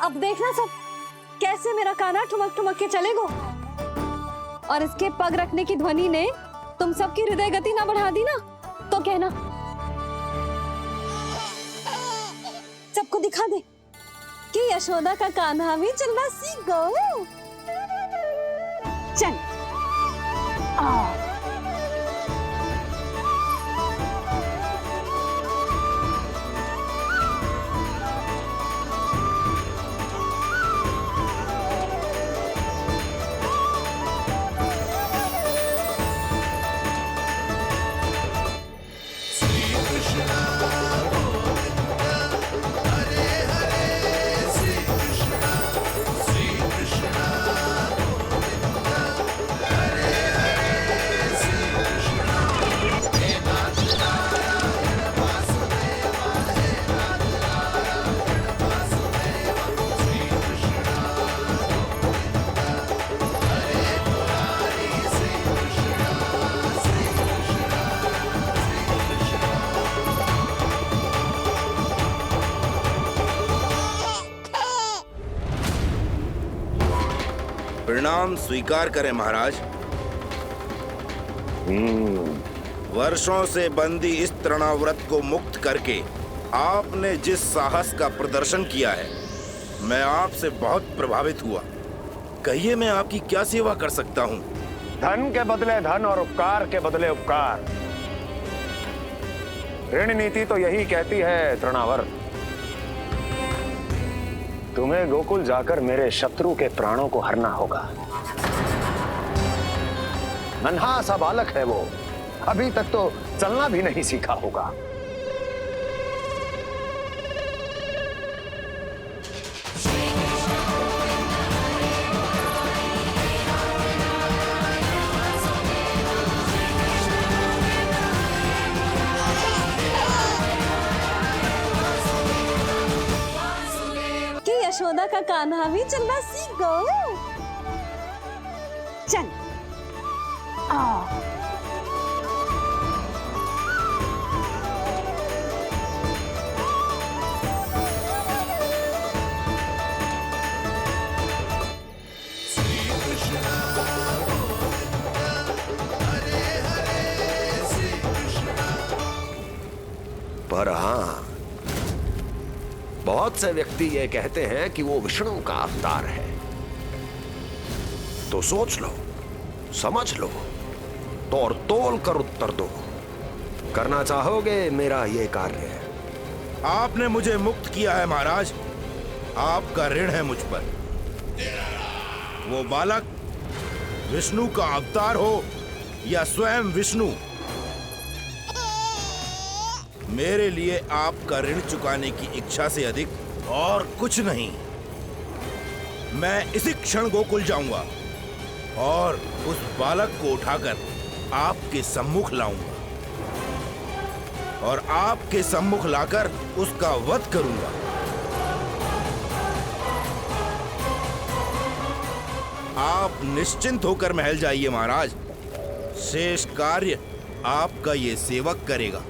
अब देखना सब कैसे मेरा कान्हा ठुमक ठुमक के चलेगो। और इसके पग रखने की ध्वनि ने तुम सबकी हृदय गति ना बढ़ा दी ना, तो कहना। सबको दिखा दे कि यशोदा का कान्हा भी चलना सीख गो। चल प्रणाम स्वीकार करें महाराज। वर्षों से बंदी इस तृणाव्रत को मुक्त करके आपने जिस साहस का प्रदर्शन किया है, मैं आपसे बहुत प्रभावित हुआ। कहिए मैं आपकी क्या सेवा कर सकता हूँ? धन के बदले धन और उपकार के बदले उपकार, ऋण नीति तो यही कहती है तृणावर। तुम्हें गोकुल जाकर मेरे शत्रु के प्राणों को हरना होगा। नन्हा सा बालक है वो, अभी तक तो चलना भी नहीं सीखा होगा। यशोदा का कान्हा भी चलना सीख गो। चल पर हाँ, बहुत से व्यक्ति ये कहते हैं कि वो विष्णु का अवतार है। तो सोच लो, समझ लो, तोड़ तोल कर उत्तर दो। करना चाहोगे मेरा ये कार्य? आपने मुझे मुक्त किया है महाराज, आपका ऋण है मुझ पर। वो बालक विष्णु का अवतार हो या स्वयं विष्णु, मेरे लिए आपका ऋण चुकाने की इच्छा से अधिक और कुछ नहीं। मैं इसी क्षण गोकुल जाऊंगा और उस बालक को उठाकर आपके सम्मुख लाऊंगा और आपके सम्मुख लाकर उसका वध करूंगा। आप निश्चिंत होकर महल जाइए महाराज, शेष कार्य आपका ये सेवक करेगा।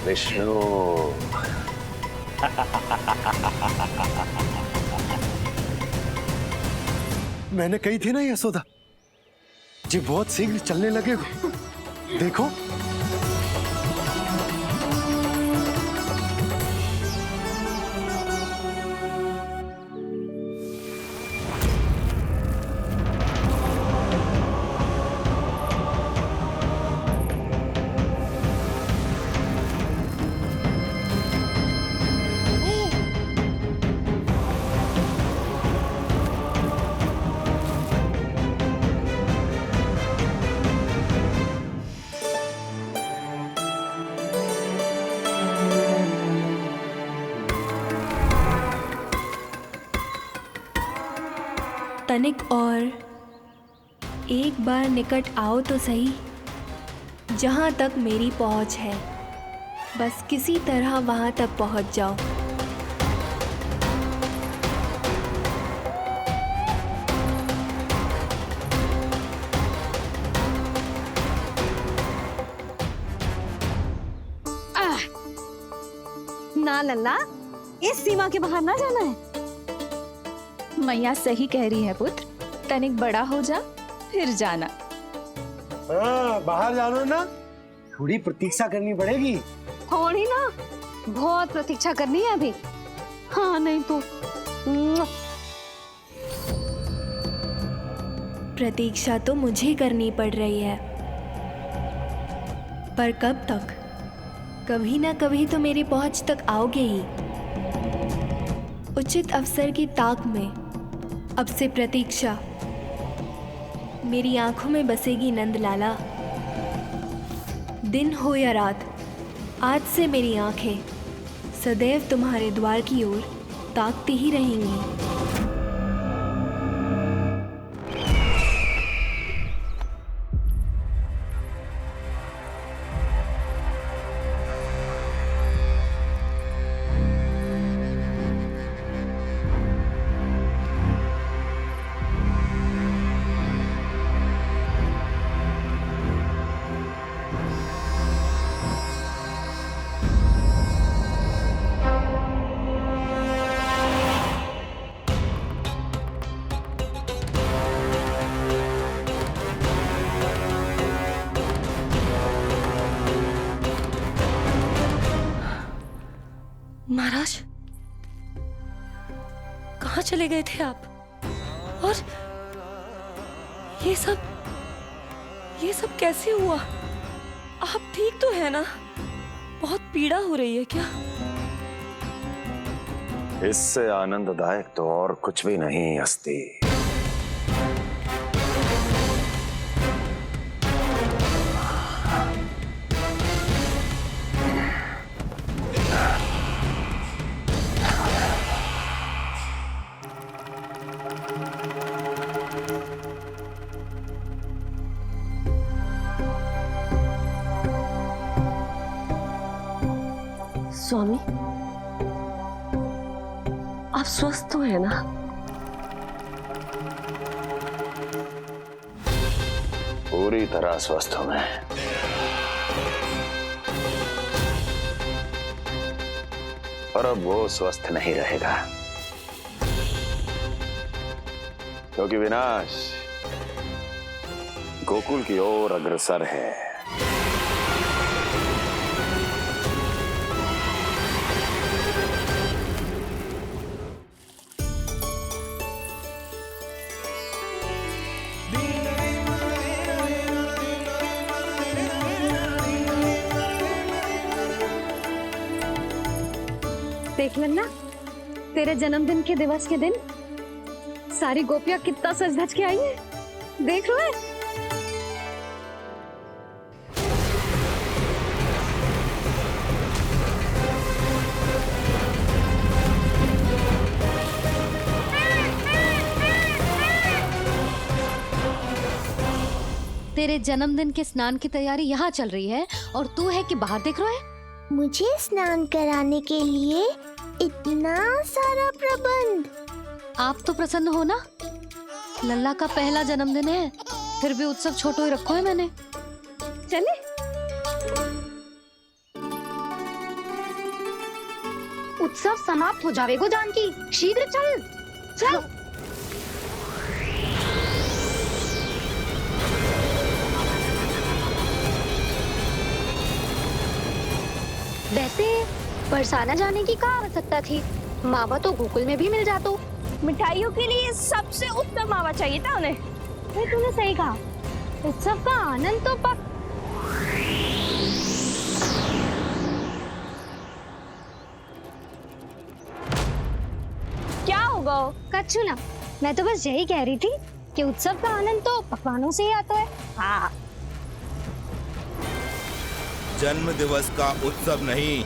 विष्णु मैंने कही थी ना यशोदा जी, बहुत शीघ्र चलने लगे। देखो तनिक और एक बार निकट आओ तो सही। जहाँ तक मेरी पहुँच है, बस किसी तरह वहाँ तक पहुँच जाओ। ना लल्ला, इस सीमा के बाहर ना जाना है। मैया सही कह रही है पुत्र, तनिक बड़ा हो जा फिर जाना। हाँ, बाहर जाना ना, थोड़ी प्रतीक्षा करनी पड़ेगी। थोड़ी ना, बहुत प्रतीक्षा करनी है अभी। हाँ नहीं तो प्रतीक्षा तो मुझे करनी पड़ रही है, पर कब तक? कभी ना कभी तो मेरी पहुंच तक आओगे ही। उचित अवसर की ताक में अब से प्रतीक्षा मेरी आंखों में बसेगी नंदलाला। दिन हो या रात, आज से मेरी आंखें सदैव तुम्हारे द्वार की ओर ताकती ही रहेंगी। महाराज, कहाँ चले गए थे आप? और ये सब कैसे हुआ? आप ठीक तो है ना? बहुत पीड़ा हो रही है क्या? इससे आनंददायक तो और कुछ भी नहीं हस्ती। स्वामी, आप स्वस्थ तो है ना? पूरी तरह स्वस्थ हूं मैं। पर अब वो स्वस्थ नहीं रहेगा, क्योंकि विनाश गोकुल की ओर अग्रसर है। देख लेना, तेरे जन्मदिन के दिवस के दिन सारी गोपियां कितना सज धज के आई है। देख लो है। तेरे जन्मदिन के स्नान की तैयारी यहाँ चल रही है और तू है कि बाहर देख रहा है। मुझे स्नान कराने के लिए इतना सारा प्रबंध। आप तो प्रसन्न हो ना? लल्ला का पहला जन्मदिन है, फिर भी उत्सव छोटो ही रखो है मैंने। चले उत्सव समाप्त हो जाएगा जानकी, शीघ्र चल चल। वैसे बरसाना जाने की क्या आवश्यकता थी? मावा तो गोकुल में भी मिल जातो। मिठाइयों के लिए सबसे उत्तम मावा चाहिए था उन्हें। तूने सही कहा, उत्सव का आनंद तो पक। क्या होगा? कच्छू ना, मैं तो बस यही कह रही थी कि उत्सव का आनंद तो पकवानों से ही आता है। हाँ, जन्म दिवस का उत्सव नहीं,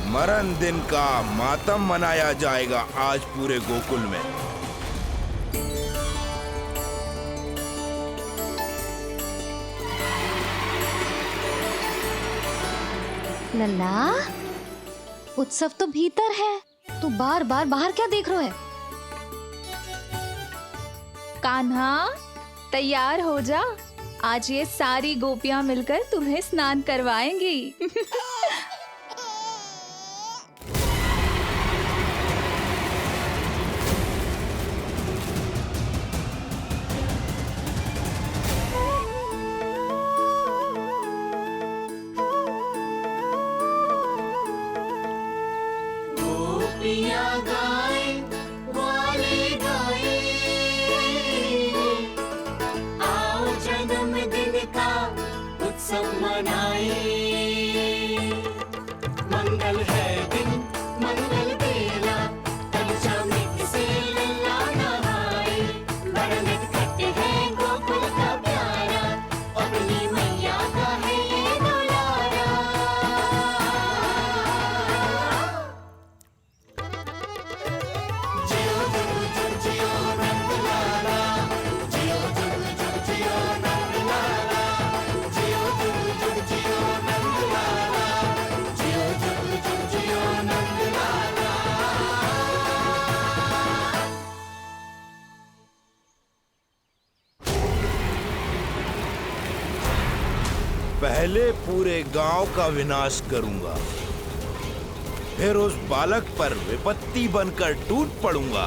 मरण दिन का मातम मनाया जाएगा आज पूरे गोकुल में। लल्ला, उत्सव तो भीतर है, तू बार बार बाहर क्या देख रहे है? कान्हा, तैयार हो जा। आज ये सारी गोपियां मिलकर तुम्हें स्नान करवाएंगी। पहले पूरे गांव का विनाश करूंगा, फिर उस बालक पर विपत्ति बनकर टूट पड़ूंगा।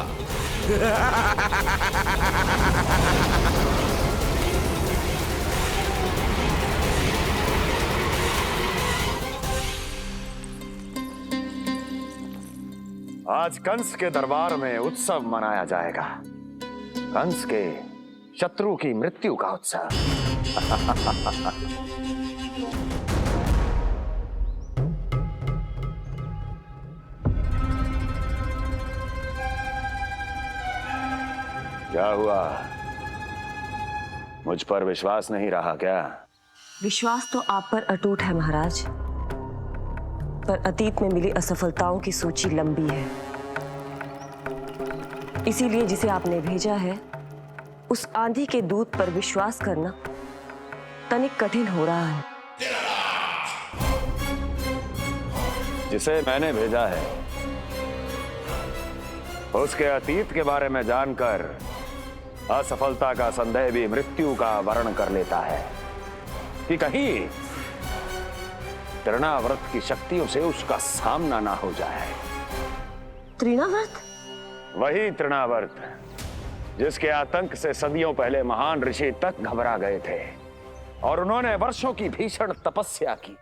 आज कंस के दरबार में उत्सव मनाया जाएगा, कंस के शत्रु की मृत्यु का उत्सव। क्या हुआ, मुझ पर विश्वास नहीं रहा क्या? विश्वास तो आप पर अटूट है महाराज, पर अतीत में मिली असफलताओं की सूची लंबी है। इसीलिए जिसे आपने भेजा है उस आंधी के दूत पर विश्वास करना तनिक कठिन हो रहा है। जिसे मैंने भेजा है उसके अतीत के बारे में जानकर असफलता का संदेह भी मृत्यु का वर्ण कर लेता है कि कहीं तृणाव्रत की शक्तियों से उसका सामना ना हो जाए। तृणाव्रत? वही तृणाव्रत जिसके आतंक से सदियों पहले महान ऋषि तक घबरा गए थे और उन्होंने वर्षों की भीषण तपस्या की,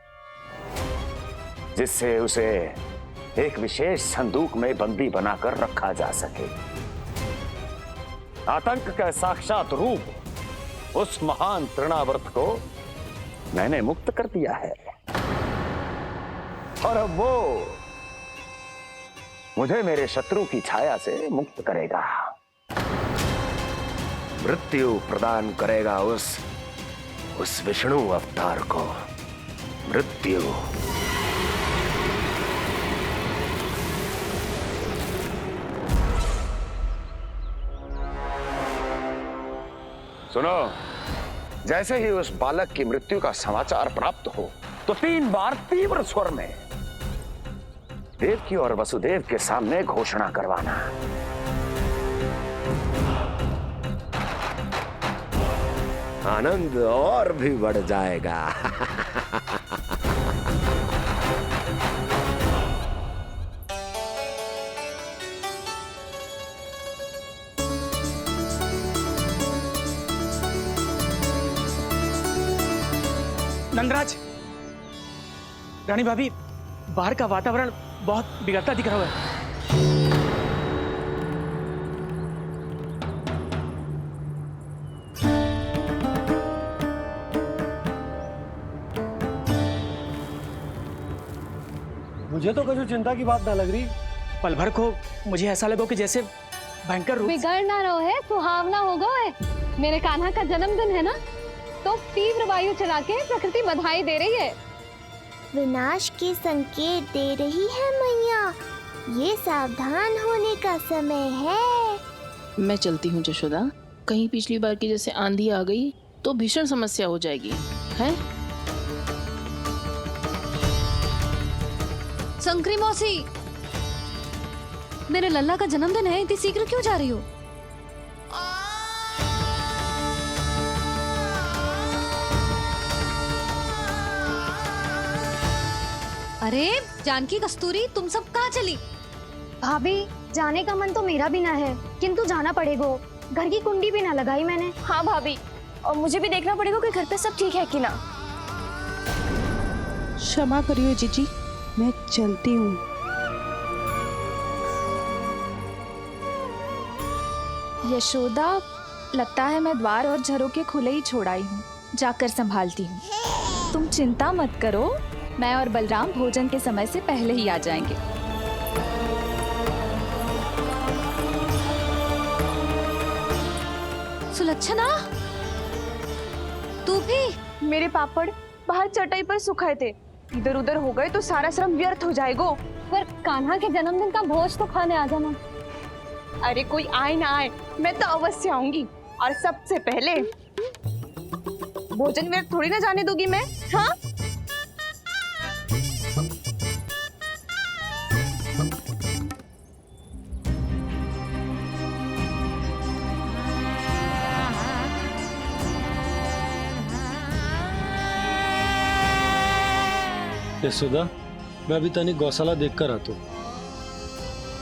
जिससे उसे एक विशेष संदूक में बंदी बनाकर रखा जा सके। आतंक का साक्षात रूप उस महान तृणाव्रत को मैंने मुक्त कर दिया है और अब वो मुझे मेरे शत्रु की छाया से मुक्त करेगा, मृत्यु प्रदान करेगा उस विष्णु अवतार को मृत्यु। सुनो, जैसे ही उस बालक की मृत्यु का समाचार प्राप्त हो तो 3 बार तीव्र स्वर में देवकी और वसुदेव के सामने घोषणा करवाना। आनंद और भी बढ़ जाएगा। नंदराज, रानी भाभी, बाहर का वातावरण बहुत बिगड़ता दिख रहा है। मुझे तो कभी चिंता की बात ना लग रही। पल भर को मुझे ऐसा लगा कि जैसे भयंकर रूप बिगड़ ना रहो है, सुहावना होगा है। मेरे कान्हा का जन्मदिन है ना, तो तीव्र वायु चला के प्रकृति बधाई दे रही है। विनाश के संकेत दे रही है मैया, ये सावधान होने का समय है। मैं चलती हूँ जशोदा, कहीं पिछली बार की जैसे आंधी आ गई तो भीषण समस्या हो जाएगी, है? संकरी मौसी, मेरे लल्ला का जन्मदिन है, इतनी शीघ्र क्यों जा रही हो? अरे जानकी, कस्तूरी, तुम सब कहाँ चली? भाभी, जाने का मन तो मेरा भी ना है, किंतु जाना पड़ेगा। घर की कुंडी भी ना लगाई मैंने। हाँ भाभी, और मुझे भी देखना पड़ेगा कि घर पे सब ठीक है कि ना। क्षमा करिए जीजी, मैं चलती हूँ। यशोदा, लगता है मैं द्वार और झरोके खुले ही छोड़ आई हूँ, जाकर संभालती हूँ। तुम चिंता मत करो, मैं और बलराम भोजन के समय से पहले ही आ जाएंगे। सुलक्षणा, तू भी? मेरे पापड़ बाहर चटाई पर सुखाए थे, इधर उधर हो गए तो सारा श्रम व्यर्थ हो जाएगा। पर कान्हा के जन्मदिन का भोज तो खाने आ जाना। अरे कोई आए ना आए, मैं तो अवश्य आऊंगी, और सबसे पहले भोजन व्यर्थ थोड़ी ना जाने दूंगी मैं। हाँ, यशोदा, मैं अभी तनिक गौशाला देख कर आता हूँ।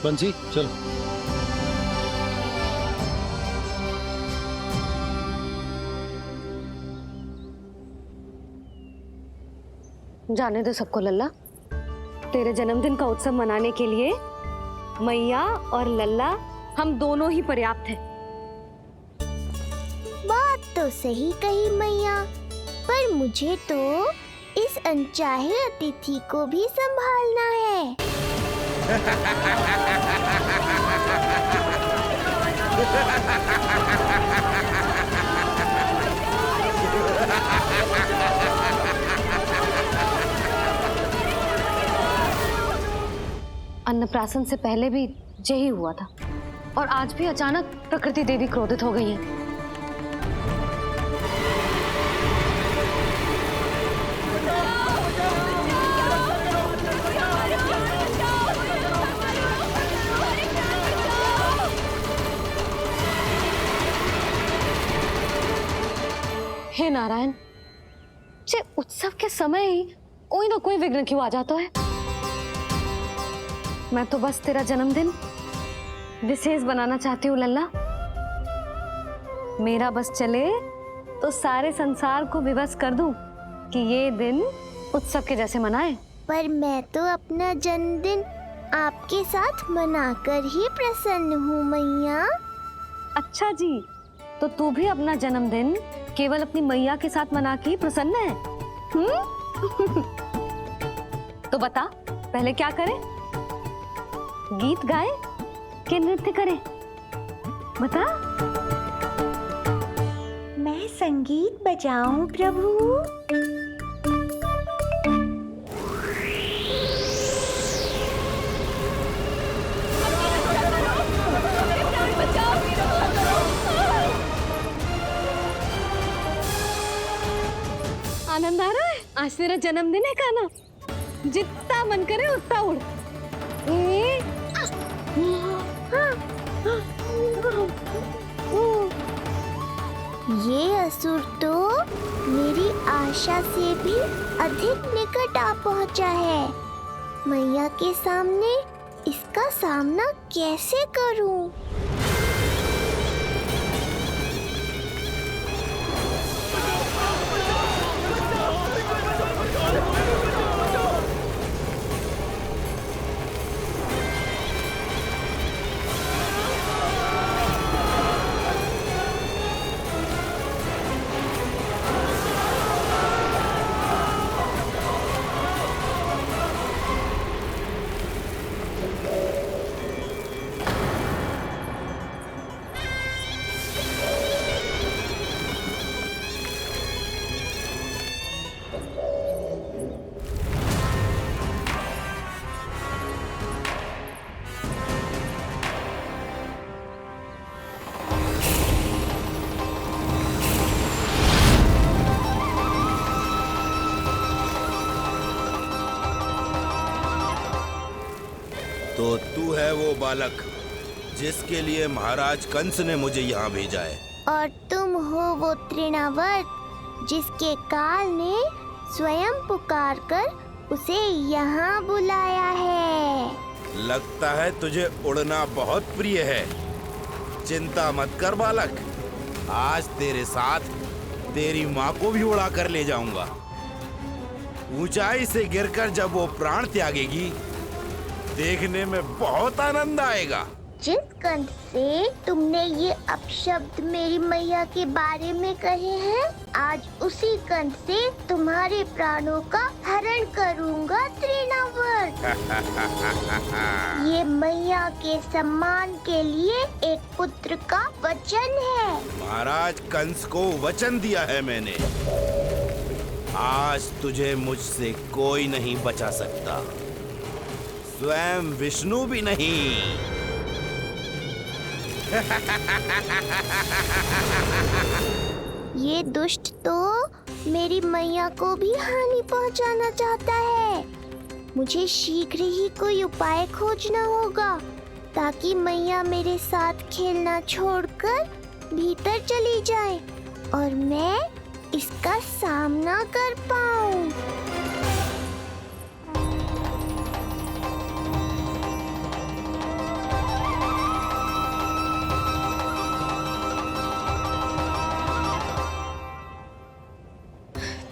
बंसी, चलो। जाने दो सबको लल्ला, तेरे जन्मदिन का उत्सव मनाने के लिए मैया और लल्ला हम दोनों ही पर्याप्त हैं। बात तो सही कही मैया, पर मुझे तो इस अनचाहे अतिथि को भी संभालना है। अन्नप्राशन से पहले भी यही हुआ था, और आज भी अचानक प्रकृति देवी क्रोधित हो गई है। हे नारायण, जे उत्सव के समय ही कोई ना कोई विघ्न क्यों आ जाता है? मैं तो बस तेरा जन्मदिन विशेष बनाना चाहती हूँ लल्ला। मेरा बस चले तो सारे संसार को विवश कर दूं कि ये दिन उत्सव के जैसे मनाए। पर मैं तो अपना जन्मदिन आपके साथ मनाकर ही प्रसन्न हूँ मैया। अच्छा जी, तो तू भी अपना जन्मदिन केवल अपनी मैया के साथ मना के ही प्रसन्न है? तो बता, पहले क्या करें? गीत गाए कि नृत्य करें? बता। मैं संगीत बजाऊं प्रभु? आनंद आ रहा है? आज तेरा जन्मदिन है कान्हा, जितना मन करे उतना उड़। ये असुर तो मेरी आशा से भी अधिक निकट आ पहुंचा है। मैया के सामने इसका सामना कैसे करूं? तो तू है वो बालक जिसके लिए महाराज कंस ने मुझे यहाँ भेजा है। और तुम हो वो तृणावर्त जिसके काल ने स्वयं पुकारकर उसे यहाँ बुलाया है। लगता है तुझे उड़ना बहुत प्रिय है। चिंता मत कर बालक, आज तेरे साथ तेरी माँ को भी उड़ा कर ले जाऊंगा। ऊंचाई से गिरकर जब वो प्राण त्यागेगी, देखने में बहुत आनंद आएगा। जिस कंठ से तुमने ये अपशब्द मेरी मैया के बारे में कहे हैं, आज उसी कंठ से तुम्हारे प्राणों का हरण करूंगा तृणावर्त। ये मैया के सम्मान के लिए एक पुत्र का वचन है। महाराज कंस को वचन दिया है मैंने। आज तुझे मुझसे कोई नहीं बचा सकता, स्वयं विष्णु भी नहीं। ये दुष्ट तो मेरी मैया को भी हानि पहुंचाना चाहता है। मुझे शीघ्र ही कोई उपाय खोजना होगा ताकि मैया मेरे साथ खेलना छोड़कर भीतर चली जाए और मैं इसका सामना कर पाऊं।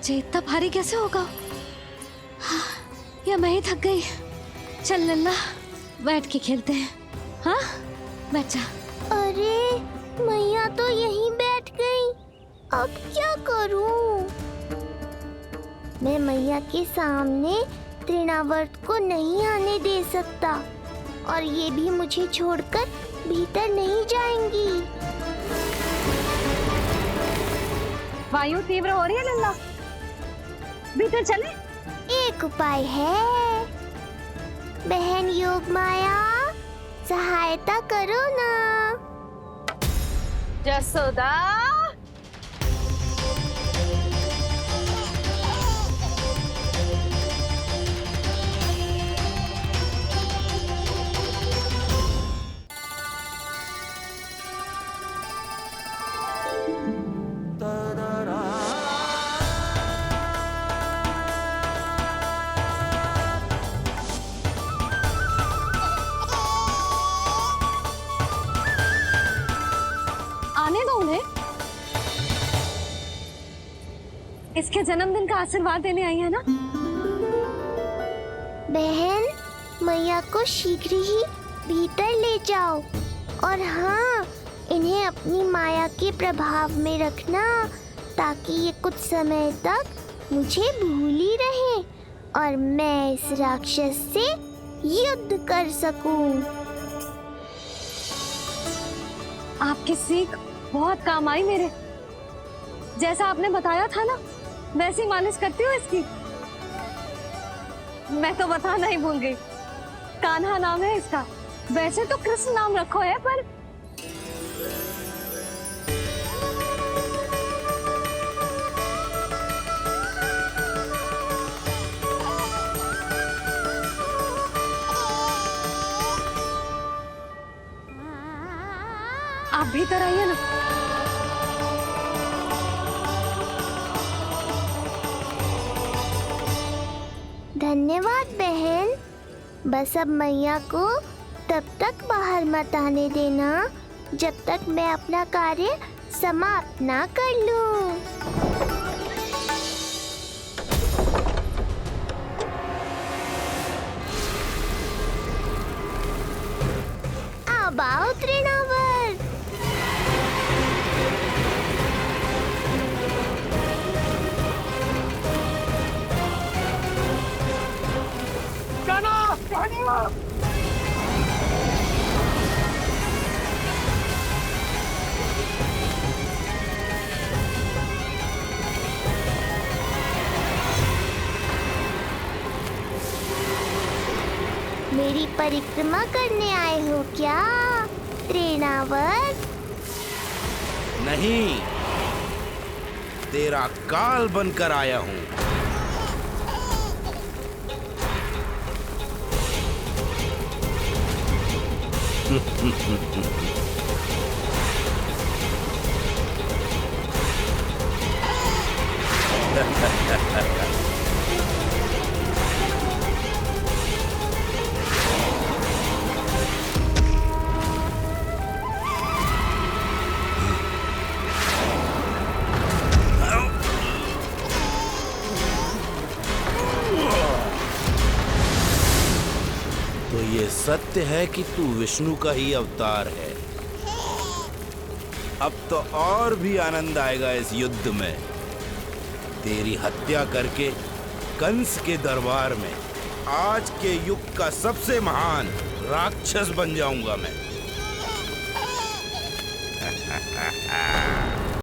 ये इतना भारी कैसे होगा? हाँ, या मैं ही थक गई। चल लल्ला, बैठ के खेलते हैं। हाँ, बैठ जा। अरे मैया तो यहीं बैठ गई, अब क्या करूं? मैं मैया के सामने तृणावर्त को नहीं आने दे सकता और ये भी मुझे छोड़कर भीतर नहीं जाएंगी। वायु तीव्र हो रही है लल्ला, भीतर चले। एक उपाय है, बहन योग माया, सहायता करो ना। जसोदा, आने दो उन्हें। इसके जन्मदिन का आशीर्वाद देने आई है ना। बहन, मैया को शीघ्र ही भीतर ले जाओ और हाँ, इन्हें अपनी माया के प्रभाव में रखना ताकि ये कुछ समय तक मुझे भूली रहे और मैं इस राक्षस से युद्ध कर सकूं। आपकी सीख बहुत काम आई मेरे। जैसा आपने बताया था ना, वैसी मालिश करती हूँ इसकी। मैं तो बताना ही भूल गई, कान्हा नाम है इसका। वैसे तो कृष्ण नाम रखो है, पर आप भीतर आइए ना। धन्यवाद बहन। बस अब मैया को तब तक बाहर मत आने देना जब तक मैं अपना कार्य समाप्त ना कर लूं। अब आओ तृणावर्त। मेरी परिक्रमा करने आए हो क्या तृणावर्त? नहीं, तेरा काल बनकर आया हूँ। तो ये सत्य है कि तू विष्णु का ही अवतार है। अब तो और भी आनंद आएगा इस युद्ध में। तेरी हत्या करके कंस के दरबार में आज के युग का सबसे महान राक्षस बन जाऊंगा मैं।